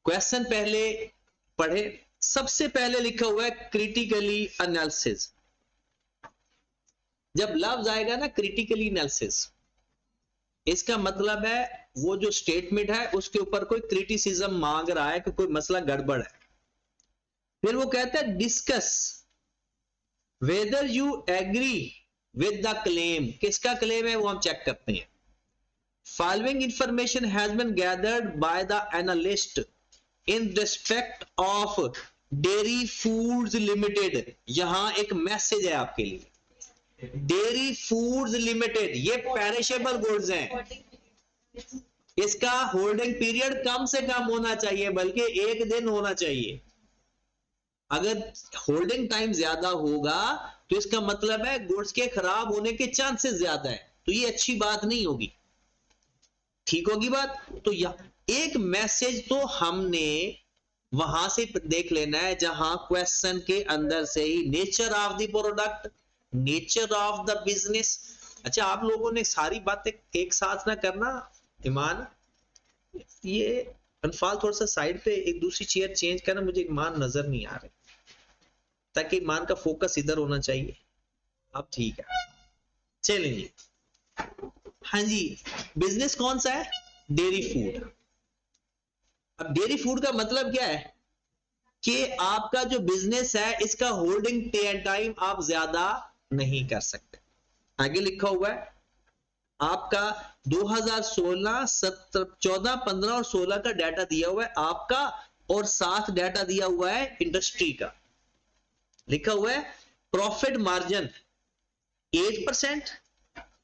Question पहले पढ़े। सबसे पहले लिखा हुआ है क्रिटिकली एनालिसिस। जब लफ्ज आएगा ना क्रिटिकली एनालिसिस, इसका मतलब है वो जो स्टेटमेंट है उसके ऊपर कोई क्रिटिसिज्म मांग रहा है कि कोई मसला गड़बड़ है। फिर वो कहता है discuss whether you agree with the claim. किसका क्लेम है वो हम चेक करते हैं। Following information has been gathered by the analyst in respect of dairy foods limited. यहां एक मैसेज है आपके लिए। डेयरी फूड्स लिमिटेड ये पेरिशेबल गुड्स हैं, इसका होल्डिंग पीरियड कम से कम होना चाहिए, बल्कि 1 दिन होना चाहिए। अगर होल्डिंग टाइम ज्यादा होगा तो इसका मतलब है गुड्स के खराब होने के चांसेस ज्यादा है, तो ये अच्छी बात नहीं होगी। ठीक होगी बात? तो एक मैसेज तो हमने वहां से देख लेना है जहां क्वेश्चन के अंदर से ही nature of the product, nature of the business. अच्छा, आप लोगों ने सारी बातें एक साथ ना करना। ईमान, ये अनफाल थोड़ा सा साइड पे एक दूसरी चेयर चेंज करना, मुझे ईमान नजर नहीं आ रहे, ताकि ईमान का फोकस इधर होना चाहिए। अब ठीक है, चलेंगे। हाँ जी, बिजनेस कौन सा है? Dairy food. अब डेयरी फूड का मतलब क्या है कि आपका जो बिजनेस है इसका होल्डिंग टाइम आप ज्यादा नहीं कर सकते। आगे लिखा हुआ है आपका 2016, 17, 14, 15 और 16 का डाटा दिया हुआ है आपका, और साथ डाटा दिया हुआ है इंडस्ट्री का। लिखा हुआ है प्रॉफिट मार्जिन 8%,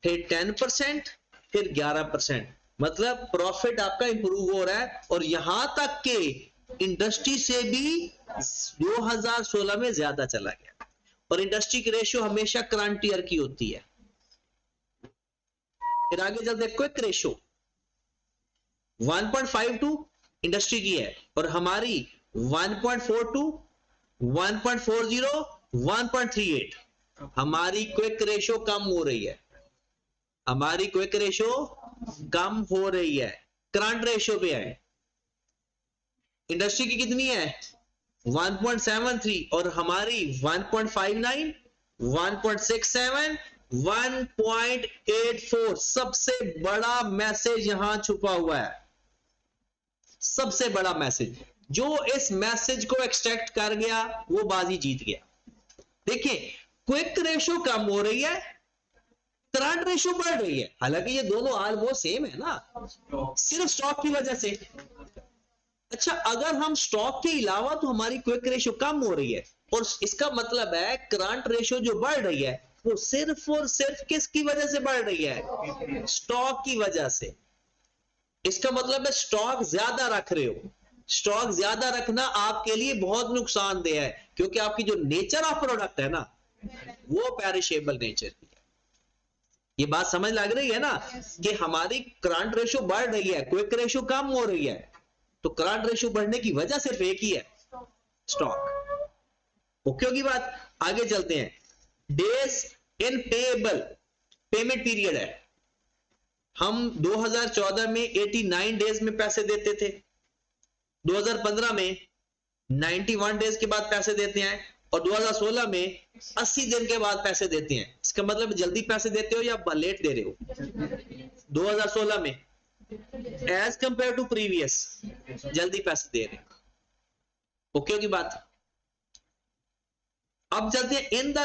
फिर 10%, फिर 11%। मतलब प्रॉफिट आपका इंप्रूव हो रहा है, और यहां तक के इंडस्ट्री से भी 2016 में ज्यादा चला गया। और इंडस्ट्री की रेशियो हमेशा करंट ईयर की होती है। फिर आगे चलते क्विक रेशियो 1.52 इंडस्ट्री की है, और हमारी 1.42, 1.40, 1.38। हमारी क्विक रेशियो कम हो रही है, हमारी क्विक रेशियो कम हो रही है, करंट रेशियो पे है। इंडस्ट्री की कितनी है? 1.73, और हमारी 1.59, 1.67, 1.84। सबसे बड़ा मैसेज यहां छुपा हुआ है, सबसे बड़ा मैसेज। जो इस मैसेज को एक्सट्रैक्ट कर गया वो बाजी जीत गया। देखिए, क्विक रेशियो कम हो रही है, करंट रेशियो बढ़ रही है। हालांकि ये दोनों ऑलमोस्ट सेम है ना, सिर्फ स्टॉक की वजह से। अच्छा, अगर हम स्टॉक के अलावा तो हमारी क्विक रेशियो कम हो रही है, और इसका मतलब है करंट रेशियो जो बढ़ रही है वो सिर्फ और सिर्फ किसकी वजह से बढ़ रही है? स्टॉक की वजह से। इसका मतलब है स्टॉक ज्यादा रख रहे हो। स्टॉक ज्यादा रखना आपके लिए बहुत नुकसानदेह है, क्योंकि आपकी जो नेचर ऑफ प्रोडक्ट है ना वो पेरिशेबल नेचर की है। ये बात समझ लग रही है ना कि हमारी करंट रेशियो बढ़ रही है, क्विक रेशियो कम हो रही है। तो करंट रेशियो बढ़ने की वजह सिर्फ एक ही है, स्टॉक। ओके होगी बात? आगे चलते हैं। Days in payable, payment period है। हम 2014 में 89 डेज में पैसे देते थे, 2015 में 91 डेज के बाद पैसे देते हैं, और 2016 में 80 दिन के बाद पैसे देते हैं। इसका मतलब जल्दी पैसे देते हो या लेट दे रहे हो? 2016 में एज कंपेयर टू प्रीवियस जल्दी पैसे दे रहे हो। ओके होगी बात? अब चलते हैं in the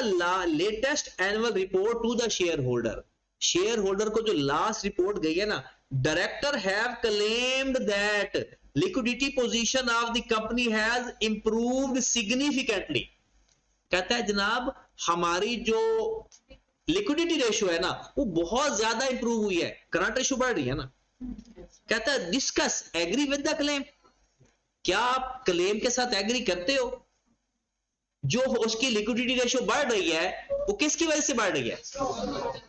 latest annual report to the shareholder. Shareholder को जो लास्ट रिपोर्ट गई है ना, director have claimed that liquidity position of the company has improved significantly. कहता है जनाब हमारी जो लिक्विडिटी रेशियो है ना वो बहुत ज्यादा इंप्रूव हुई है, करंट रेशियो बढ़ रही है ना। कहता है discuss agree with the claim. क्या आप क्लेम के साथ एग्री करते हो? जो उसकी लिक्विडिटी रेशियो बढ़ रही है वो किसकी वजह से बढ़ रही है?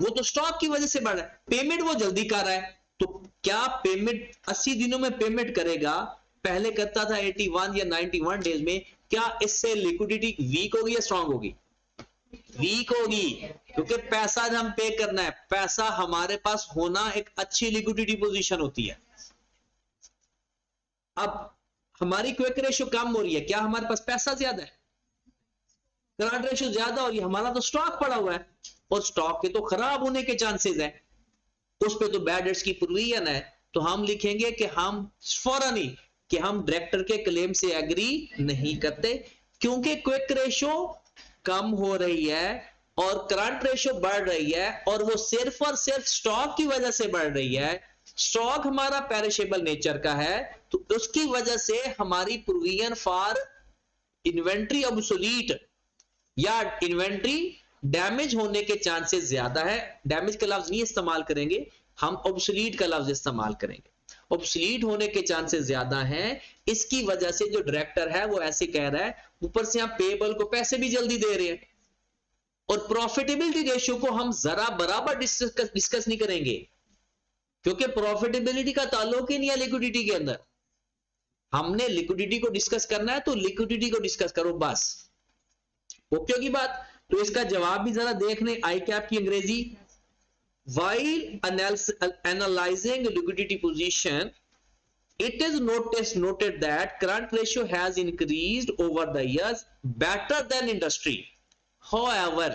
वो तो स्टॉक की वजह से बढ़ रहा है। पेमेंट वो जल्दी कर रहा है, तो क्या पेमेंट 80 दिनों में पेमेंट करेगा? पहले करता था 81 या 91 डेज में। क्या इससे लिक्विडिटी वीक होगी या स्ट्रांग होगी? वीक होगी, क्योंकि पैसा हम पे करना है, पैसा हमारे पास होना एक अच्छी लिक्विडिटी पोजीशन होती है। अब हमारी क्विक रेशियो कम हो रही है, क्या हमारे पास पैसा ज्यादा है? करंट रेशियो ज्यादा हो रही है, हमारा तो स्टॉक पड़ा हुआ है और स्टॉक के तो खराब होने के चांसेस है, उस पे तो बैड डेट्स की प्रोविजन है। तो हम लिखेंगे कि हम फौरन ही कि हम डायरेक्टर के क्लेम से एग्री नहीं करते, क्योंकि क्विक रेशियो कम हो रही है और करंट रेशियो बढ़ रही है, और वो सिर्फ और सिर्फ स्टॉक की वजह से बढ़ रही है। स्टॉक हमारा पेरिशेबल नेचर का है, तो उसकी वजह से हमारी प्रोविजन फॉर इन्वेंट्री ऑब्सोलीट या इन्वेंट्री डैमेज होने के चांसेस ज्यादा है। डैमेज का लफ्ज नहीं इस्तेमाल करेंगे हम, ऑब्सोलीट का लफ्ज इस्तेमाल करेंगे। ऑब्सोलीट होने के चांसेस ज्यादा हैं, इसकी वजह से जो डायरेक्टर है वो ऐसे कह रहा है। ऊपर से हम पेबल को पैसे भी जल्दी दे रहे हैं, और प्रॉफिटेबिलिटी रेशियो को हम जरा बराबर डिस्कस नहीं करेंगे, क्योंकि प्रॉफिटेबिलिटी का ताल्लुक ही नहीं है लिक्विडिटी के अंदर। हमने लिक्विडिटी को डिस्कस करना है तो लिक्विडिटी को डिस्कस करो बस। ओके की बात? तो इसका जवाब भी जरा देख लें, आई कैप की अंग्रेजी। While analyzing liquidity position, it is noted that current ratio has increased over the years better than industry. However,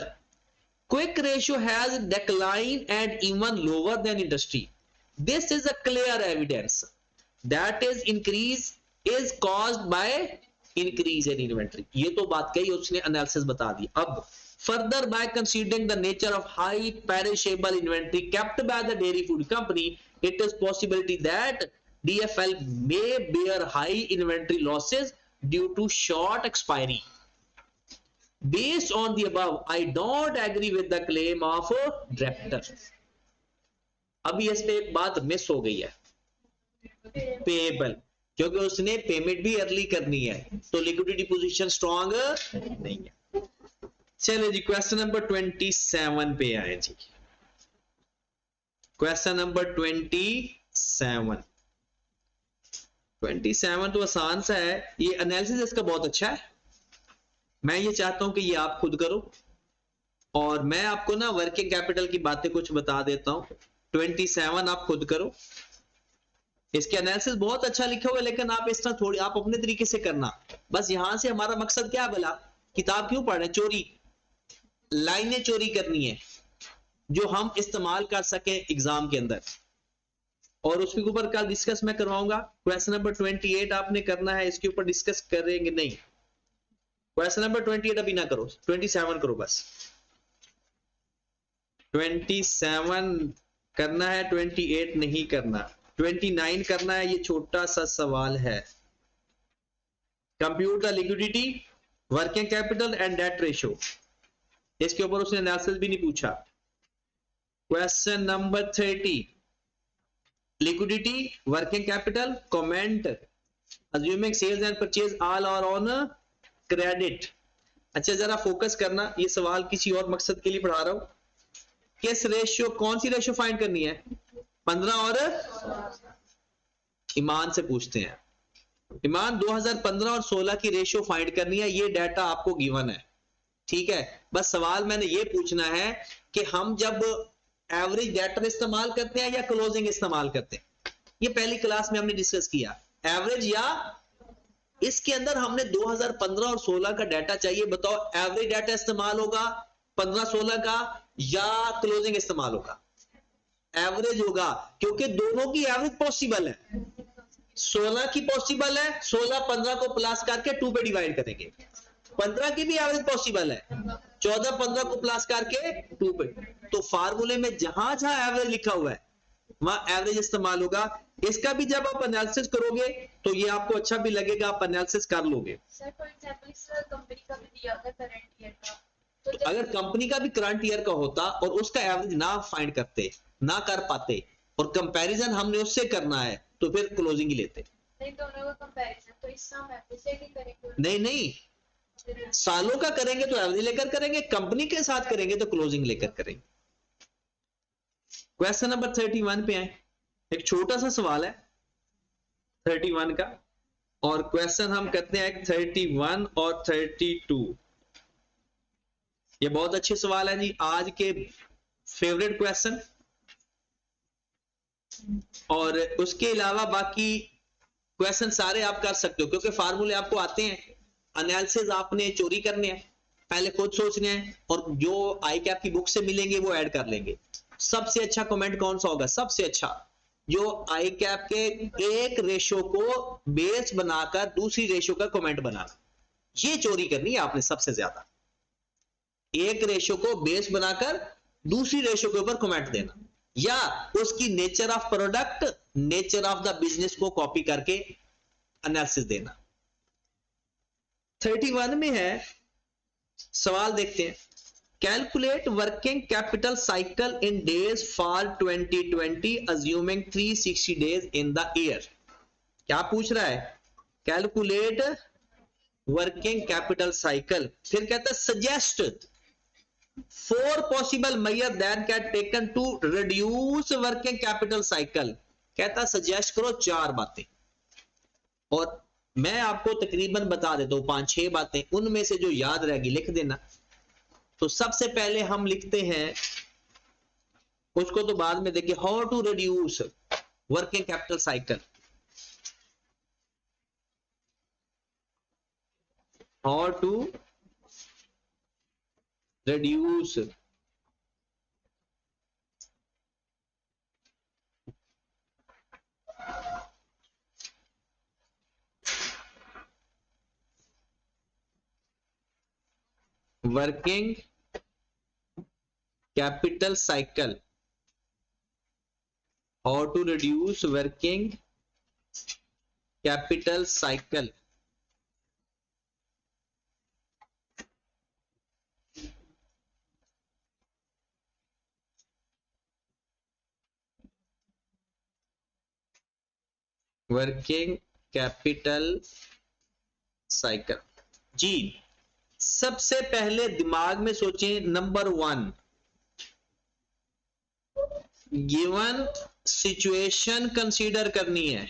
quick ratio has declined and even lower than industry. This is a clear evidence that is increase is caused by increase in inventory. ये तो बात कही, उसने analysis बता दी। अब further, by considering the nature of high perishable inventory kept by the dairy food company, it is possibility that DFL may bear high inventory losses due to short expiry. Based on the above, I don't agree with the claim of director. अभी इसमें एक बात miss हो गई है, payable, क्योंकि उसने payment भी अर्ली करनी है, तो लिक्विडिटी पोजीशन स्ट्रॉन्ग नहीं है। चलिए जी, क्वेश्चन नंबर 27 पे आए जी। क्वेश्चन नंबर 27 तो आसान सा है, ये एनालिसिस इसका बहुत अच्छा है। मैं ये चाहता हूं कि ये आप खुद करो, और मैं आपको ना वर्किंग कैपिटल की बातें कुछ बता देता हूं। 27 आप खुद करो, इसके एनालिसिस बहुत अच्छा लिखा हुआ है, लेकिन आप इस तरह थोड़ी आप अपने तरीके से करना। बस यहां से हमारा मकसद क्या भला, किताब क्यों पढ़ रहे हैं? चोरी, लाइनें चोरी करनी है जो हम इस्तेमाल कर सके एग्जाम के अंदर, और उसके ऊपर कल डिस्कस मैं करवाऊंगा। क्वेश्चन नंबर 28 आपने करना है, इसके ऊपर डिस्कस करेंगे नहीं। क्वेश्चन नंबर 28 अभी ना करो, 27 करो बस। 27 करना है, 28 नहीं करना। 29 करना है, ये छोटा सा सवाल है। Compute the liquidity, working capital and debt ratio, इसके ऊपर उसने एनालिसिस भी नहीं पूछा। Question number 30, liquidity, working capital, comment assuming sales and purchase all are on credit. अच्छा जरा फोकस करना, ये सवाल किसी और मकसद के लिए पढ़ा रहा हूं। किस रेशियो, कौन सी रेशियो फाइंड करनी है? 15 और ईमान से पूछते हैं। ईमान 2015 और 16 की रेशियो फाइंड करनी है, ये डाटा आपको गिवन है, ठीक है। बस सवाल मैंने ये पूछना है कि हम जब एवरेज डेटर इस्तेमाल करते हैं या क्लोजिंग इस्तेमाल करते हैं, ये पहली क्लास में हमने डिस्कस किया। एवरेज या इसके अंदर हमने 2015 और 16 का डाटा चाहिए। बताओ एवरेज डाटा इस्तेमाल होगा 15-16 का या क्लोजिंग इस्तेमाल होगा? एवरेज होगा, क्योंकि दोनों की एवरेज पॉसिबल है। 16 की पॉसिबल है, 16-15 को प्लस करके 2 पे डिवाइड करेंगे। 15 की भी एवरेज पॉसिबल है, 14-15 को प्लस करके 2 पे। तो फार्मूले में जहां जहां एवरेज लिखा हुआ है वहां एवरेज इस्तेमाल होगा। इसका भी जब आप एनालिसिस करोगे तो ये आपको अच्छा भी लगेगा, आप एनालिसिस कर लोगे। सर फॉर एग्जांपल इस कंपनी का भी दिया होता करंट ईयर का, तो अगर कंपनी का भी करंट ईयर का होता और उसका एवरेज ना फाइंड करते, ना कर पाते, और कंपैरिजन हमने उससे करना है, तो फिर क्लोजिंग ही लेते। नहीं, दोनों का कंपैरिजन तो इस सम है से ही करेंगे। नहीं नहीं, सालों का करेंगे तो एवरेज लेकर करेंगे, कंपनी के साथ करेंगे तो क्लोजिंग लेकर करेंगे। क्वेश्चन नंबर 31 पे आए, एक छोटा सा सवाल है 31 का, और क्वेश्चन हम करते हैं 31 और 32। ये बहुत अच्छे सवाल है जी, आज के फेवरेट क्वेश्चन। और उसके अलावा बाकी क्वेश्चन सारे आप कर सकते हो क्योंकि फार्मूले आपको आते हैं, एनालिसिस आपने चोरी करने हैं, पहले खुद सोचने हैं और जो आई कैप की बुक से मिलेंगे वो ऐड कर लेंगे। सबसे अच्छा कमेंट कौन सा होगा? सबसे अच्छा जो आई कैप के एक रेशो को बेस बनाकर दूसरी रेशो का कमेंट बनाना, ये चोरी करनी है आपने सबसे ज्यादा। एक रेशो को बेस बनाकर दूसरी रेशो के ऊपर कमेंट देना, या उसकी nature of product, nature of the business को कॉपी करके एनालिसिस देना। 31 में है, सवाल देखते हैं, calculate working capital cycle in days for 2020 assuming 360 days in the year. क्या पूछ रहा है? कैलकुलेट वर्किंग कैपिटल साइकिल, फिर कहता है suggest 4 possible measures that can taken to reduce working capital cycle। कहता सजेस्ट करो 4 बातें, और मैं आपको तकरीबन बता देता हूं 5-6 बातें, उनमें से जो याद रहेगी लिख देना। तो सबसे पहले हम लिखते हैं, उसको तो बाद में देखिए, how to reduce working capital cycle. How to reduce working capital cycle, how to reduce working capital cycle। Working capital cycle जी, सबसे पहले दिमाग में सोचें, नंबर 1, गिवन सिचुएशन कंसीडर करनी है।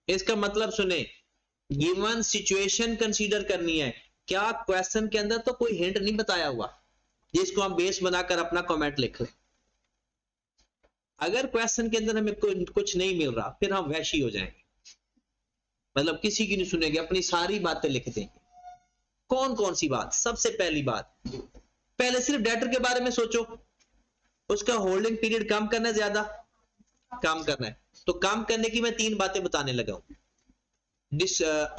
इसका मतलब सुने, गिवन सिचुएशन कंसीडर करनी है। क्या क्वेश्चन के अंदर तो कोई हिंट नहीं बताया हुआ जिसको हम बेस बनाकर अपना कमेंट लिख लें? अगर क्वेश्चन के अंदर हमें कुछ नहीं मिल रहा, फिर हम वैशी हो जाएंगे, मतलब किसी की नहीं सुनेंगे, अपनी सारी बातें लिख देंगे। कौन कौन सी बात? सबसे पहली बात, पहले सिर्फ डेटर के बारे में सोचो, उसका होल्डिंग पीरियड कम करना है, ज्यादा कम करना है, तो कम करने की मैं 3 बातें बताने लगा हूं।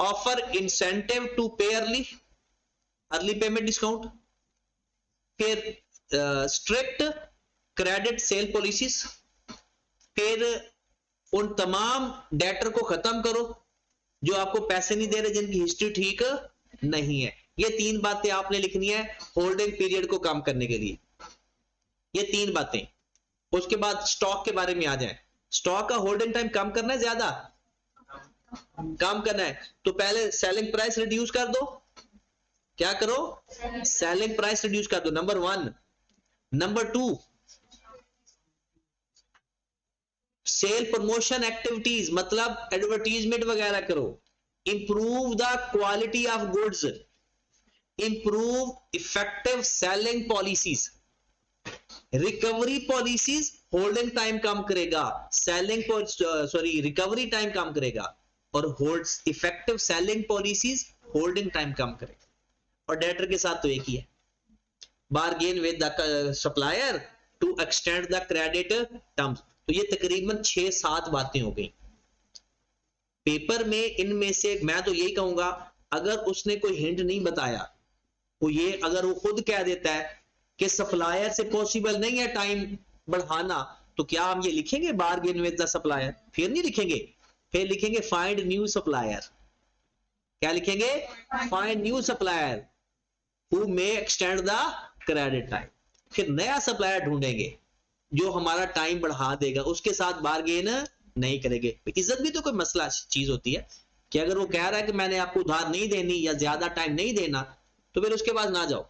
Offer incentive to pay early payment discount, फिर स्ट्रिक्ट क्रेडिट सेल पॉलिसीज, फिर उन तमाम डेटर को खत्म करो जो आपको पैसे नहीं दे रहे, जिनकी हिस्ट्री ठीक नहीं है। ये 3 बातें आपने लिखनी है होल्डिंग पीरियड को कम करने के लिए, ये 3 बातें। उसके बाद स्टॉक के बारे में आ जाए, स्टॉक का होल्डिंग टाइम कम करना है, ज्यादा कम करना है, तो पहले सेलिंग प्राइस रिड्यूस कर दो। क्या करो? सेलिंग प्राइस रिड्यूस कर दो, number 1। Number 2, sale promotion activities, मतलब एडवर्टीजमेंट वगैरह करो। Improve the quality of goods, improve effective selling policies. Recovery policies holding time कम करेगा, रिकवरी टाइम कम करेगा, और hold effective selling policies holding time कम करेगा। और डेटर के साथ तो एक ही है, bargain with the supplier to extend the credit terms. तो ये तकरीबन 6-7 बातें हो गई पेपर में। इनमें से मैं तो यही कहूंगा, अगर उसने कोई हिंट नहीं बताया, तो ये अगर वो खुद कह देता है कि सप्लायर से पॉसिबल नहीं है टाइम बढ़ाना, तो क्या हम ये लिखेंगे बार्गेन विद द सप्लायर? फिर नहीं लिखेंगे, फिर लिखेंगे फाइंड न्यू सप्लायर। क्या लिखेंगे? Find new supplier who may extend the credit time. फिर नया सप्लायर ढूंढेंगे जो हमारा टाइम बढ़ा देगा, उसके साथ बार्गेन नहीं करेंगे। इज्जत भी तो कोई मसला चीज होती है कि अगर वो कह रहा है कि मैंने आपको उधार नहीं देनी या ज्यादा टाइम नहीं देना, तो फिर उसके बाद ना जाओ,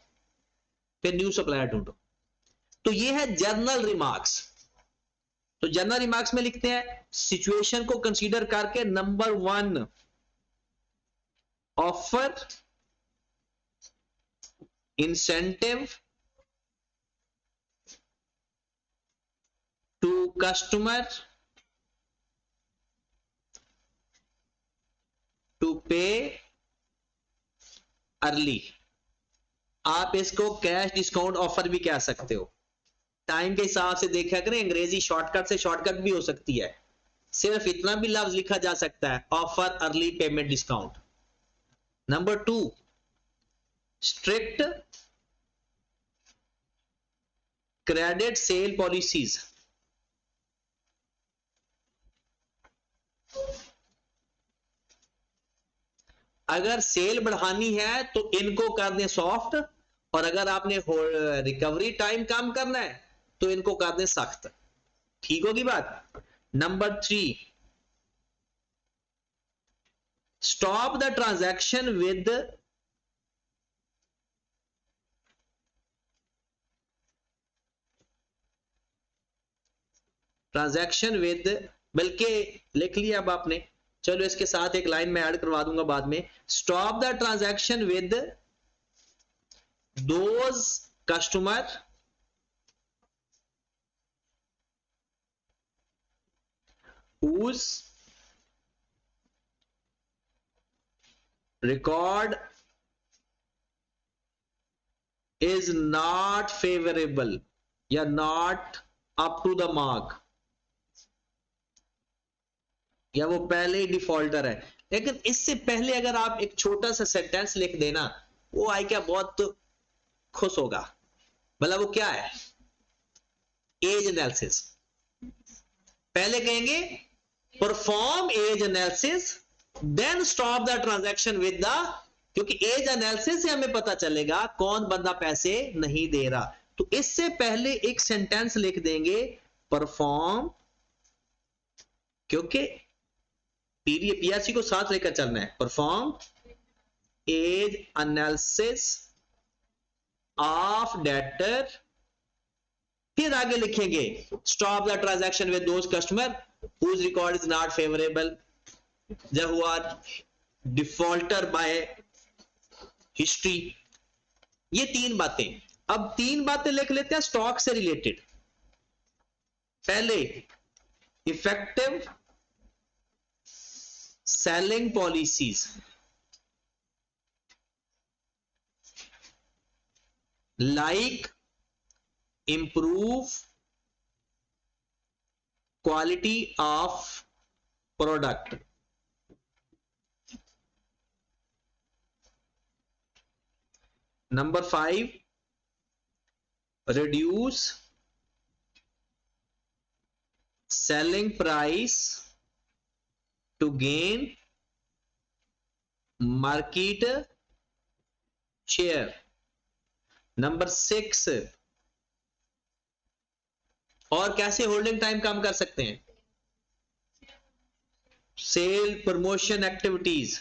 फिर न्यू सप्लायर ढूंढो। तो ये है जर्नल रिमार्क्स। तो जर्नल रिमार्क्स में लिखते हैं सिचुएशन को कंसीडर करके, number 1, offer incentive to customer to pay early. आप इसको कैश डिस्काउंट ऑफर भी कह सकते हो। टाइम के हिसाब से देखा करें, अंग्रेजी शॉर्टकट से शॉर्टकट भी हो सकती है। सिर्फ इतना भी लफ्ज लिखा जा सकता है, offer early payment discount. Number 2, strict credit sale policies. अगर सेल बढ़ानी है तो इनको कर दें सॉफ्ट, और अगर आपने रिकवरी टाइम कम करना है तो इनको कर दें सख्त। ठीक होगी बात। Number 3, stop the transaction with बल्कि लिख लिया अब आपने, चलो इसके साथ एक लाइन में ऐड करवा दूंगा बाद में। Stop the transaction with those customer whose record is not favorable या not up to the mark, या वो पहले ही डिफॉल्टर है। लेकिन इससे पहले अगर आप एक छोटा सा सेंटेंस लिख देना, वो आई क्या बहुत खुश होगा। मतलब वो क्या है, एज एनालिसिस। पहले कहेंगे perform age analysis then stop the transaction with the, क्योंकि एज एनालिसिस से हमें पता चलेगा कौन बंदा पैसे नहीं दे रहा। तो इससे पहले एक सेंटेंस लिख देंगे परफॉर्म, क्योंकि पीआरसी को साथ लेकर चलना है। Perform age analysis of debtor, फिर आगे लिखेंगे stop the transaction with those customer whose record is not favorable, जब हुआ डिफॉल्टर बाय हिस्ट्री। ये 3 बातें। अब 3 बातें लिख लेते हैं स्टॉक से रिलेटेड। पहले, effective selling policies, like improve quality of product. Number 5, reduce selling price to gain market share. Number 6, और कैसे होल्डिंग टाइम कम कर सकते हैं, सेल प्रमोशन एक्टिविटीज।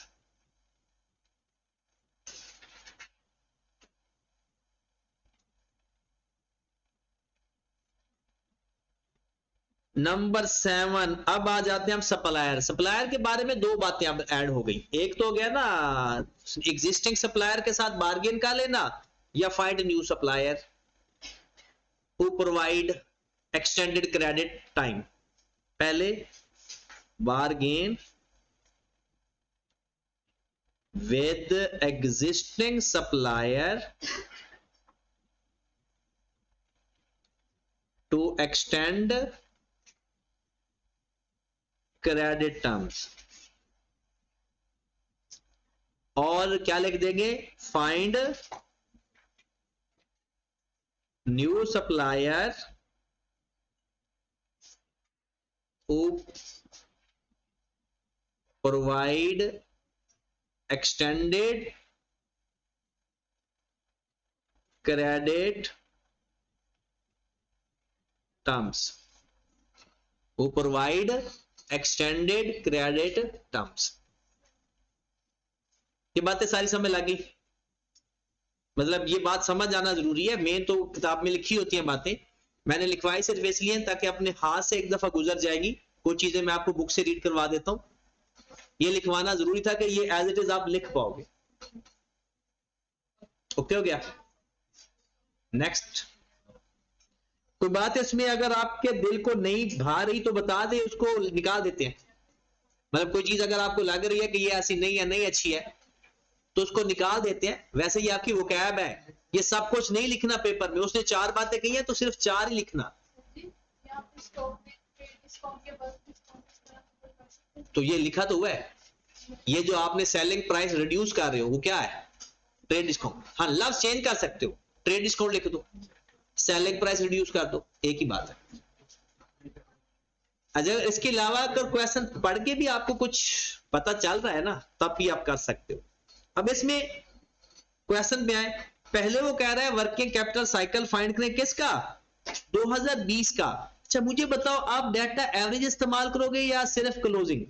नंबर 7, अब आ जाते हैं हम सप्लायर। सप्लायर के बारे में 2 बातें अब ऐड हो गई। एक तो हो गया ना एग्जिस्टिंग सप्लायर के साथ बार्गेन का लेना, या find new supplier who provide extended credit time. पहले bargain with existing supplier to extend credit terms. और क्या लिख देंगे, find new supplier who provide extended credit terms, who provide extended credit terms। ये बातें सारी समझ लगी। मतलब ये बात समझ आना जरूरी है। मेन तो किताब में लिखी होती है बातें, मैंने लिखवाई सिर्फ इसलिए ताकि अपने हाथ से एक दफा गुजर जाएगी। कुछ चीजें मैं आपको बुक से रीड करवा देता हूं। ये लिखवाना जरूरी था कि ये एज इट इज आप लिख पाओगे। ओके हो गया। नेक्स्ट, कोई बात है इसमें अगर आपके दिल को नहीं भा रही तो बता दे, उसको निकाल देते हैं। मतलब कोई चीज अगर आपको लग रही है कि ये ऐसी नहीं है, नहीं अच्छी है, तो उसको निकाल देते हैं। वैसे ये आपकी वोकैब है, ये सब कुछ नहीं लिखना पेपर में। उसने 4 बातें कही हैं तो सिर्फ 4 ही लिखना। तो ये लिखा तो हुआ है, ये जो आपने सेलिंग प्राइस रिड्यूस कर रहे हो वो क्या है? Trade discount. हाँ, लफ्ज चेंज कर सकते हो, ट्रेड डिस्काउंट लिख दो, सेलिंग प्राइस रिड्यूस कर दो, एक ही बात है। अगर इसके अलावा अगर क्वेश्चन पढ़ के भी आपको कुछ पता चल रहा है ना, तब भी आप कर सकते हो। अब इसमें क्वेश्चन में आए, पहले वो कह रहा है वर्किंग कैपिटल साइकिल फाइंड करें, किसका? 2020 का। अच्छा मुझे बताओ, आप डाटा एवरेज इस्तेमाल करोगे या सिर्फ क्लोजिंग?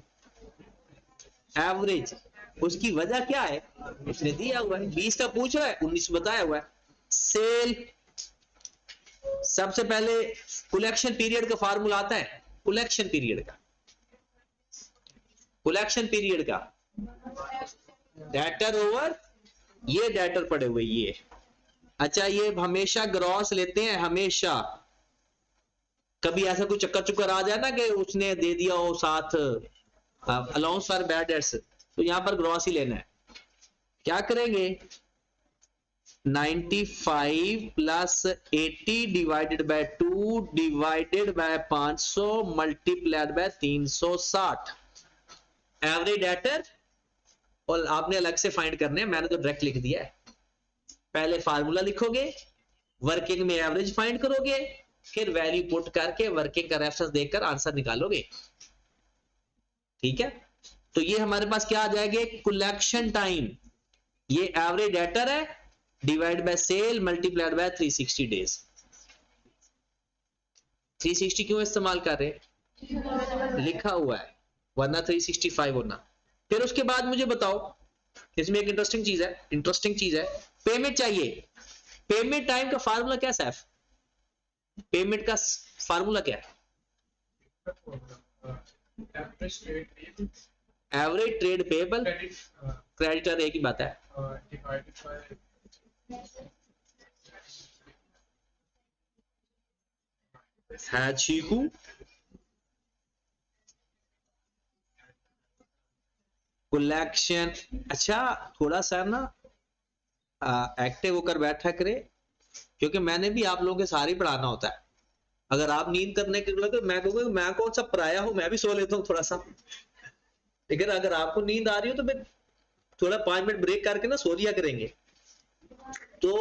एवरेज। उसकी वजह क्या है? उसने दिया हुआ है 20 का पूछ रहा है, 19 बताया हुआ है। सेल, सबसे पहले कलेक्शन पीरियड का फार्मूला आता है, कलेक्शन पीरियड का, कलेक्शन पीरियड का डेटर ओवर ये डेटर पड़े हुए ये। अच्छा ये हमेशा ग्रॉस लेते हैं, हमेशा। कभी ऐसा कोई चक्कर चुक्कर आ जाए ना कि उसने दे दिया हो साथ अलाउंस फॉर बैड डेट्स, तो यहां पर ग्रॉस ही लेना है। क्या करेंगे? 95 plus 80 divided by 2 divided by 500 multiplied by 360 average debtor. और आपने अलग से फाइंड करने हैं, मैंने तो डायरेक्ट लिख दिया है। पहले फार्मूला लिखोगे, वर्किंग में एवरेज फाइंड करोगे, फिर वैल्यू पुट करके वर्किंग का रेफरेंस देखकर आंसर निकालोगे। ठीक है, तो ये हमारे पास क्या आ जाएगा? कलेक्शन टाइम, ये एवरेज डेटर है, divide by sale multiplied by 360 days. 360 क्यों इस्तेमाल कर रहे हैं? लिखा हुआ है, वरना 365 होना। फिर उसके बाद मुझे बताओ, इसमें एक इंटरेस्टिंग चीज है, पेमेंट चाहिए। पेमेंट टाइम का फार्मूला कैसा है? पेमेंट का फार्मूला क्या है? एवरेज ट्रेड पेबल, क्रेडिटर, एक ही बात है। चीकू, कलेक्शन। अच्छा थोड़ा सा ना एक्टिव होकर बैठा करे, क्योंकि मैंने भी आप लोगों के सारे पढ़ाना होता है। अगर आप नींद करने के लिए, मैं कहूँगा मैं कौन सा पराया हूं, मैं भी सो लेता हूँ थोड़ा सा। लेकिन अगर आपको नींद आ रही हो तो फिर थोड़ा 5 मिनट ब्रेक करके ना सो लिया करेंगे। तो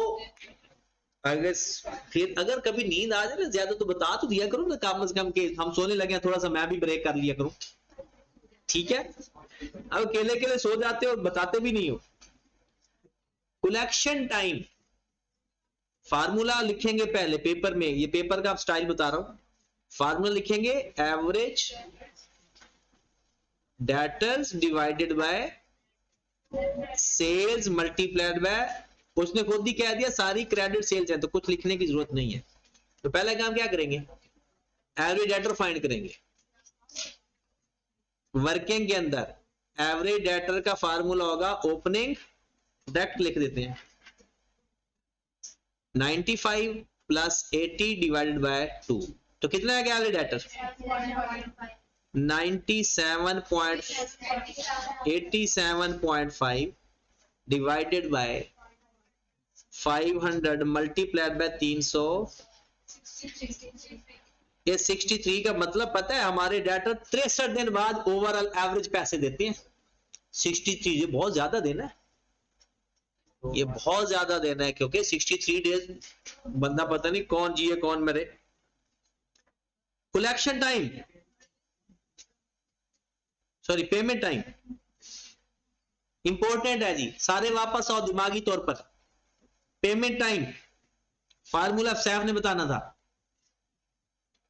अगर कभी नींद आ जाए ना ज्यादा, तो बता तो दिया करो ना कम से कम, के हम सोने लगे थोड़ा सा मैं भी ब्रेक कर लिया करूं। ठीक है, अब अकेले अकेले सो जाते हो, बताते भी नहीं हो। कलेक्शन टाइम फार्मूला लिखेंगे पहले पेपर में, ये पेपर का आप स्टाइल बता रहा हूं। फार्मूला लिखेंगे average debtors divided by sales multiplied by, उसने खुद ही कह दिया सारी क्रेडिट सेल्स है, तो कुछ लिखने की जरूरत नहीं है। तो पहला काम क्या करेंगे? एवरेज डेटर फाइंड करेंगे। वर्किंग के अंदर एवरेज डेटर का फार्मूला होगा ओपनिंग, डायरेक्ट लिख देते हैं 95 प्लस 80 डिवाइडेड बाय 2, तो कितना है average debtor? 87.5 divided by 500 multiplied by 300, ये 63 का मतलब पता है? हमारे डाटा 63 दिन बाद ओवरऑल एवरेज पैसे देते हैं। 63 ये बहुत ज्यादा देना है, ये बहुत ज्यादा देना है, क्योंकि 63 डेज बंदा पता नहीं कौन जिए कौन मरे। Collection time, sorry payment time important है जी, सारे वापस आओ दिमागी तौर पर। पेमेंट टाइम फार्मूला सैफ ने बताना था,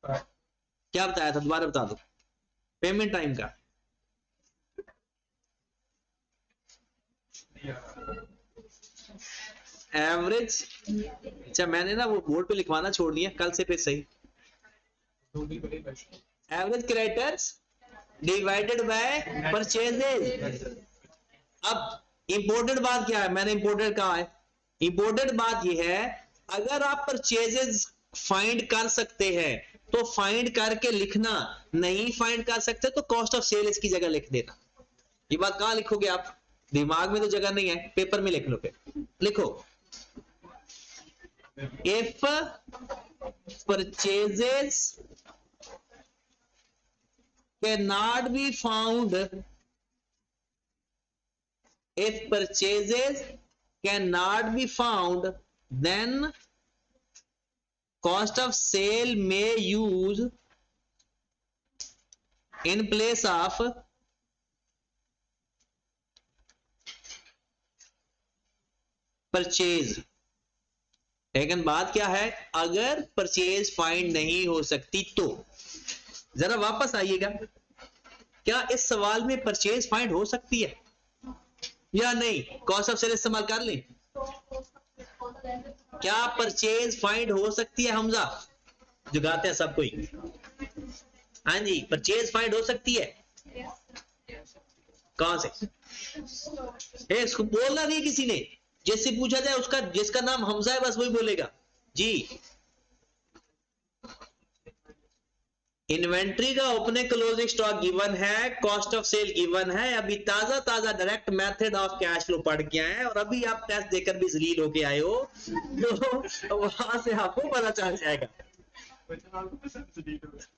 क्या बताया था? दोबारा बता दो पेमेंट टाइम का। एवरेज, अच्छा मैंने ना वो बोर्ड पे लिखवाना छोड़ दिया, कल से फिर सही। Average creditors divided by purchases. अब इंपोर्टेंट बात क्या है? मैंने इंपोर्टेंट कहा है, इंपोर्टेंट बात यह है, अगर आप परचेजेज फाइंड कर सकते हैं, तो फाइंड करके लिखना, नहीं फाइंड कर सकते तो कॉस्ट ऑफ सेल इसकी जगह लिख देना। ये बात कहां लिखोगे आप? दिमाग में तो जगह नहीं है, पेपर में लिख लो। पे लिखो, if purchases cannot be found, if purchases cannot be found, then cost of sale may use in place of purchase. लेकिन बात क्या है, अगर परचेज फाइंड नहीं हो सकती तो, जरा वापस आइएगा, क्या इस सवाल में परचेज फाइंड हो सकती है या नहीं? कॉस्ट ऑफ सेल इस्तेमाल कर लें। क्या परचेज फाइंड हो सकती है? हमजा जुगाते हैं सब कोई। हाँ जी, परचेज फाइंड हो सकती है। कहां से? इसको बोलना नहीं किसी ने, जैसे पूछा जाए उसका, जिसका नाम हमजा है बस वही बोलेगा जी। इन्वेंट्री का ओपनिंग क्लोजिंग स्टॉक गिवन है, कॉस्ट ऑफ सेल गिवन है, अभी ताजा ताजा direct method of cash flow पढ़ के आए हैं, और अभी आप टेस्ट देकर भी जलील होके आए हो, तो वहां से आपको पता चल जाएगा।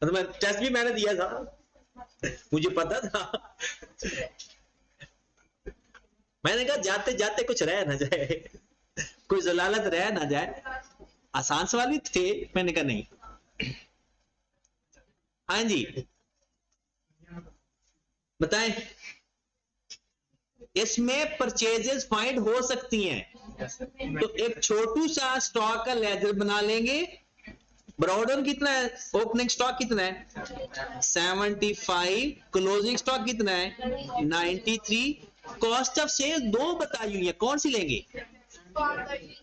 तो मैं टेस्ट भी मैंने दिया था, मुझे पता था। मैंने कहा जाते जाते कुछ रह ना जाए, कोई जलालत रह ना जाए। आसान सवाल भी थे, मैंने कहा नहीं। हाँ जी बताएं, इसमें परचेजेस फाइंड हो सकती हैं, तो एक छोटू सा स्टॉक का लेजर बना लेंगे। ब्रॉडन कितना है? ओपनिंग स्टॉक कितना है? 75। क्लोजिंग स्टॉक कितना है? 93। कॉस्ट ऑफ सेल दो बताई हुई है, कौन सी लेंगे?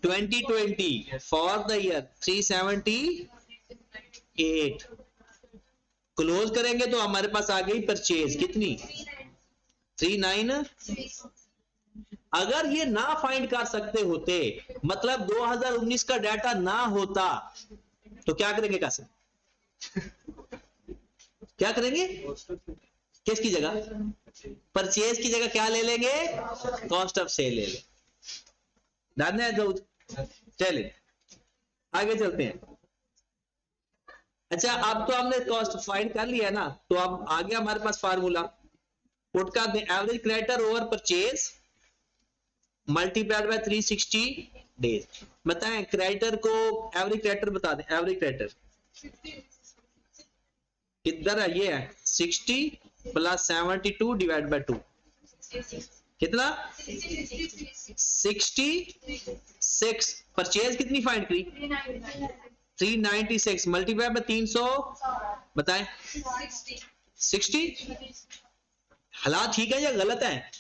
2020 फॉर द ईयर 378। क्लोज करेंगे तो हमारे पास आ गई परचेज कितनी? 39। अगर ये ना फाइंड कर सकते होते, मतलब 2019 का डाटा ना होता, तो क्या करेंगे? कैसे क्या करेंगे? किसकी जगह? परचेज की जगह क्या ले लेंगे? कॉस्ट ऑफ सेल ले लेंगे। डन है तो चलिए आगे चलते हैं। अच्छा, अब तो हमने कॉस्ट फाइंड कर लिया ना, तो अब आ गया हमारे पास फार्मूला। पुट का average creditor over purchase multiplied by 360 days. बताएं क्रेडिटर को, एवरेज क्रेडिटर बता दें। एवरेज क्रेडिटर किधर है? ये है 60 प्लस 72 डिवाइड बाय 2 कितना? 66। परचेज कितनी फाइंड करी? 396 मल्टीप्लाई बाय 300, बताएं 60। हालात ठीक है या गलत है?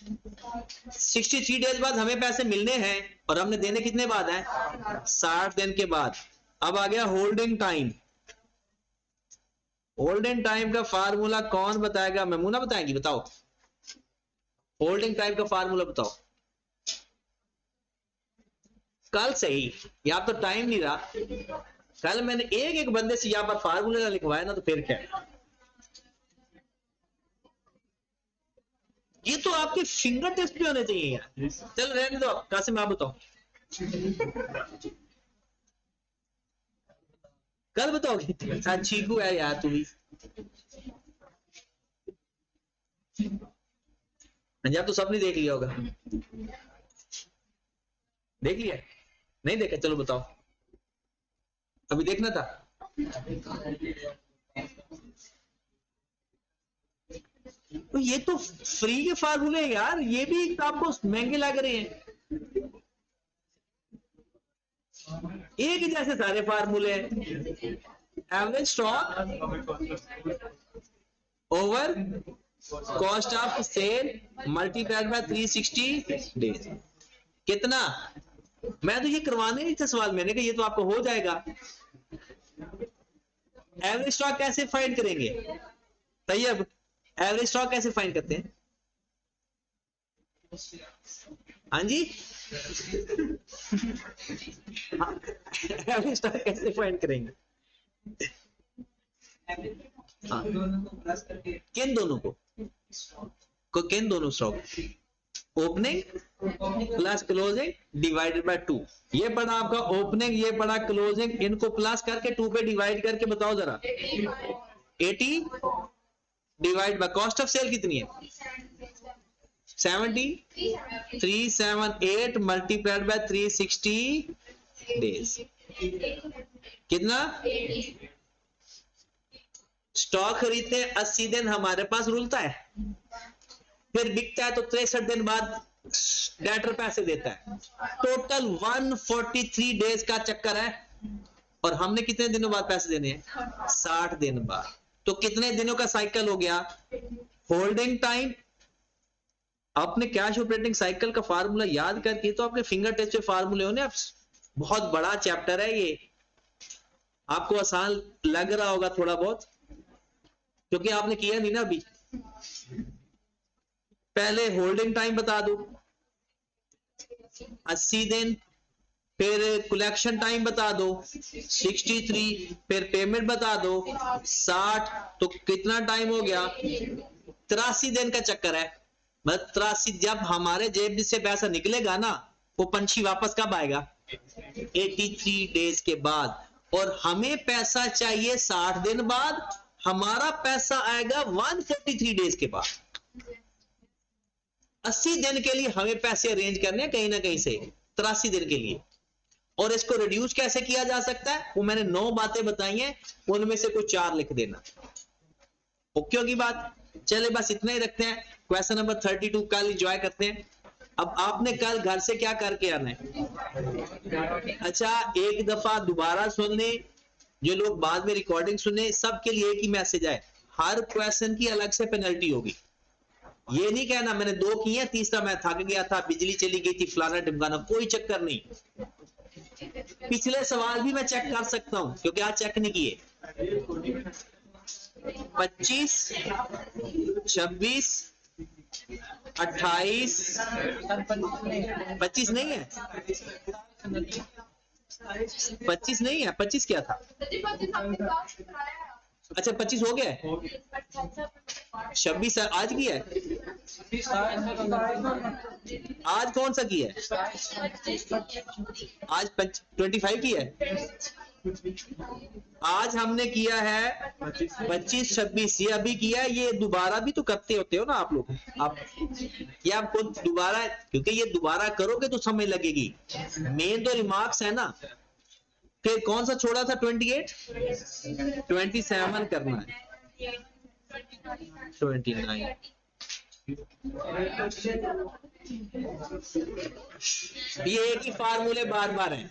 63 डेज बाद हमें पैसे मिलने हैं, और हमने देने कितने बाद हैं? 60 दिन के बाद। अब आ गया होल्डिंग टाइम। होल्डिंग टाइम का फार्मूला कौन बताएगा? मेमूना बताएंगी? बताओ होल्डिंग टाइम का फार्मूला बताओ। कल सही, यहाँ तो टाइम नहीं रहा, कल मैंने एक एक बंदे से यहाँ पर फार्मूला लिखवाया ना, तो फिर क्या? ये तो आपके फिंगर टिप्स पे होने चाहिए यार। चल रहने दो, कासिम आप बताओ। कल बताओगे? चीकू है यार तू भी। पंजाब तो सबने देख लिया होगा। देख लिया? नहीं देखा? चलो बताओ, अभी देखना था। तो ये तो फ्री के फार्मूले यार, ये भी आपको महंगे लग रहे हैं। एक जैसे सारे फार्मूले हैं। Average stock over cost of sale multiplied by 360 days कितना? मैं तो ये करवाने नहीं था सवाल, मैंने कहा ये तो आपको हो जाएगा। एवरेज स्टॉक कैसे फाइंड करेंगे? तैयब एवरेज स्टॉक कैसे फाइंड करते हैं? हाँ जी, एवरेज स्टॉक कैसे फाइंड करेंगे? हाँ, किन दोनों को किन दोनों stock? Opening plus closing divided by 2। ये पड़ा आपका ओपनिंग, ये पड़ा क्लोजिंग, इनको प्लस करके 2 पे डिवाइड करके बताओ जरा। 80 divide by cost of sale कितनी है? 70 378 मल्टीप्लाइड बाय 360 डेज कितना? स्टॉक खरीदते हैं 80 दिन हमारे पास रुलता है, फिर बिकता है तो 63 दिन बाद डेटर पैसे देता है। टोटल 143 डेज का चक्कर है, और हमने कितने दिनों बाद पैसे देने हैं? 60 दिन बाद। तो कितने दिनों का साइकिल हो गया? Holding time. आपने कैश ऑपरेटिंग साइकिल का फार्मूला याद करके तो आपके फिंगर टच पे फार्मूले होने। बहुत बड़ा चैप्टर है ये, आपको आसान लग रहा होगा थोड़ा बहुत, क्योंकि आपने किया नहीं ना अभी। पहले होल्डिंग टाइम बता दो 80 दिन, फिर कलेक्शन टाइम बता दो 63, फिर पेमेंट बता दो 60, तो कितना टाइम हो गया? 83 दिन का चक्कर है। मतलब 83, जब हमारे जेब से पैसा निकलेगा ना, वो पंछी वापस कब आएगा? 83 डेज के बाद। और हमें पैसा चाहिए 60 दिन बाद, हमारा पैसा आएगा 143 डेज के बाद। 80 दिन के लिए हमें पैसे अरेंज करने हैं कहीं ना कहीं से, 83 दिन के लिए। और इसको रिड्यूस कैसे किया जा सकता है? वो मैंने 9 बातें बताई हैं, उनमें से कुछ 4 लिख देना। ओके होगी बात? चले बस इतना ही रखते हैं। क्वेश्चन नंबर 32 कल एंजॉय करते हैं। अब आपने कल घर से क्या करके आना है? अच्छा, एक दफा दोबारा सुन लें, जो लोग बाद में रिकॉर्डिंग सुने, सबके लिए एक ही मैसेज है, हर क्वेश्चन की अलग से पेनल्टी होगी। ये नहीं कहना मैंने 2 किए, तीसरा मैं थक गया था, बिजली चली गई थी, फलाना ढिमकाना, कोई चक्कर नहीं। पिछले सवाल भी मैं चेक कर सकता हूं, क्योंकि आज चेक नहीं किए। 25, 26, 28, 25 नहीं है, 25 नहीं है, 25 क्या था? अच्छा 25 हो गया है। 26 आज की है? आज कौन सा की है? आज 25 की है। आज हमने किया है 25, 26, ये अभी किया है। ये दोबारा भी तो करते होते हो ना आप लोग। आप ये आपको दोबारा, क्योंकि ये दोबारा करोगे तो समय लगेगी। मेन तो रिमार्क्स है ना। फिर कौन सा छोड़ा था? 28, 27 करना है, 29। ये एक ही फार्मूले बार बार हैं।